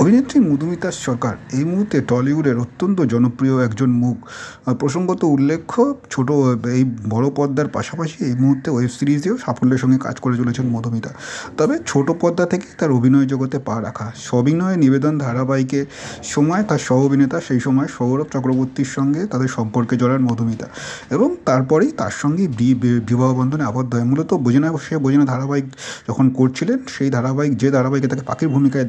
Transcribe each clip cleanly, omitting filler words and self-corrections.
অভিনেত্রী মধুমিতা সরকার এই মুহূর্তে টলিউডের অত্যন্ত জনপ্রিয় একজন মুখ। প্রসঙ্গত উল্লেখ্য, ছোট এই বড় পর্দার পাশাপাশি এই মুহূর্তে ওয়েব সিরিজেও সাফল্যের সঙ্গে কাজ করে চলেছেন মধুমিতা। তবে ছোট পর্দা থেকে তার অভিনয় জগতে পা রাখা, সবিনয়ে নিবেদন ধারাবাহিকের সময় তার সহ অভিনেতা সেই সময় সৌরভ চক্রবর্তীর সঙ্গে তাদের সম্পর্কে জড়ান মধুমিতা এবং তারপরেই তার সঙ্গে বিবাহ বন্ধনে আবদ্ধ হয়। মূলত বোঝে না ধারাবাহিক যখন করছিলেন, সেই যে ধারাবাহিকে তাকে পাখির ভূমিকায়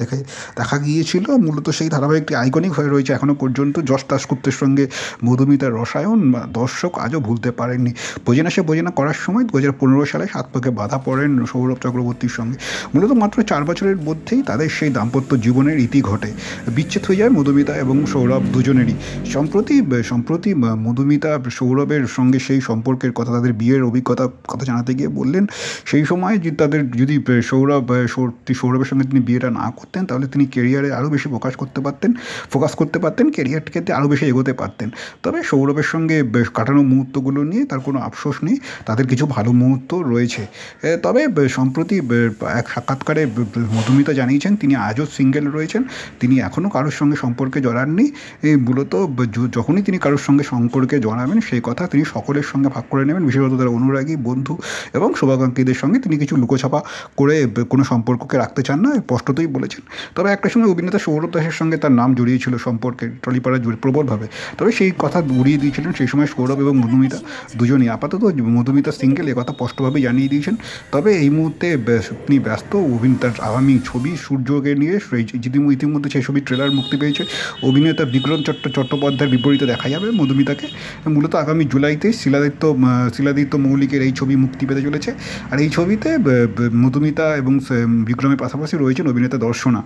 দেখা গিয়েছিল, মূলত সেই ধারাবাহিকটি আইকনিক হয়ে রয়েছে এখনও পর্যন্ত। যশ দাশগুপ্তের সঙ্গে মধুমিতার রসায়ন দর্শক আজও ভুলতে পারেননি। বোঝে না করার সময় 2015 সালে 7 পাকে বাধা পড়েন সৌরভ চক্রবর্তীর সঙ্গে। মূলত মাত্র 4 বছরের মধ্যেই তাদের সেই দাম্পত্য জীবনের ইতি ঘটে, বিচ্ছেদ হয়ে যায় মধুমিতা এবং সৌরভ দুজনেরই। সম্প্রতি মধুমিতা সৌরভের সঙ্গে সেই সম্পর্কের কথা, তাদের বিয়ের অভিজ্ঞতা কথা জানাতে গিয়ে বললেন, সেই সময় যদি সৌরভের সঙ্গে তিনি বিয়েটা না করতেন, তাহলে তিনি কেরিয়ারে আরও বেশি ফোকাস করতে পারতেন, কেরিয়ারটিকে আরও বেশি এগোতে পারতেন। তবে সৌরভের সঙ্গে কাটানো মুহূর্তগুলো নিয়ে তার কোনো আফসোস নেই, তাদের কিছু ভালো মুহূর্ত রয়েছে। তবে সম্প্রতি এক সাক্ষাৎকারে মধুমিতা জানিয়েছেন তিনি আজও সিঙ্গেল রয়েছেন, তিনি এখনও কারোর সঙ্গে সম্পর্কে জড়াননি। মূলত যখনই তিনি কারোর সঙ্গে সম্পর্কে জড়াবেন, সেই কথা তিনি সকলের সঙ্গে ভাগ করে নেবেন, বিশেষত তার অনুরাগী, বন্ধু এবং শুভাকাঙ্ক্ষীদের সঙ্গে তিনি কিছু লুকোছাপা করে কোনো সম্পর্ককে রাখতে চান না, স্পষ্টতই বলেছেন। তবে একটা সময় অভিনেতা সৌরভ দাসের সঙ্গে তার নাম জড়িয়েছিল সম্পর্কে, টলিপাড়া জুড়ে প্রবলভাবে। তবে সেই কথা উড়িয়ে দিয়েছিলেন সেই সময় সৌরভ এবং মধুমিতা দুজনেই। আপাতত মধুমিতা সিঙ্গেল, এ কথা স্পষ্টভাবেই জানিয়ে দিয়েছেন। তবে এই মুহূর্তে তিনি ব্যস্ত তার আগামী ছবি সূর্যকে নিয়ে। ইতিমধ্যে সেই ছবির ট্রেলার মুক্তি পেয়েছে। অভিনেতা বিক্রম চট্টোপাধ্যায়ের বিপরীতে দেখা যাবে মধুমিতাকে। মূলত আগামী জুলাইতে শিলাদিত্য মৌলিকের এই ছবি মুক্তি পেতে চলেছে। আর এই ছবিতে মধুমিতা এবং বিক্রমের পাশাপাশি রয়েছেন অভিনেতা দর্শনা।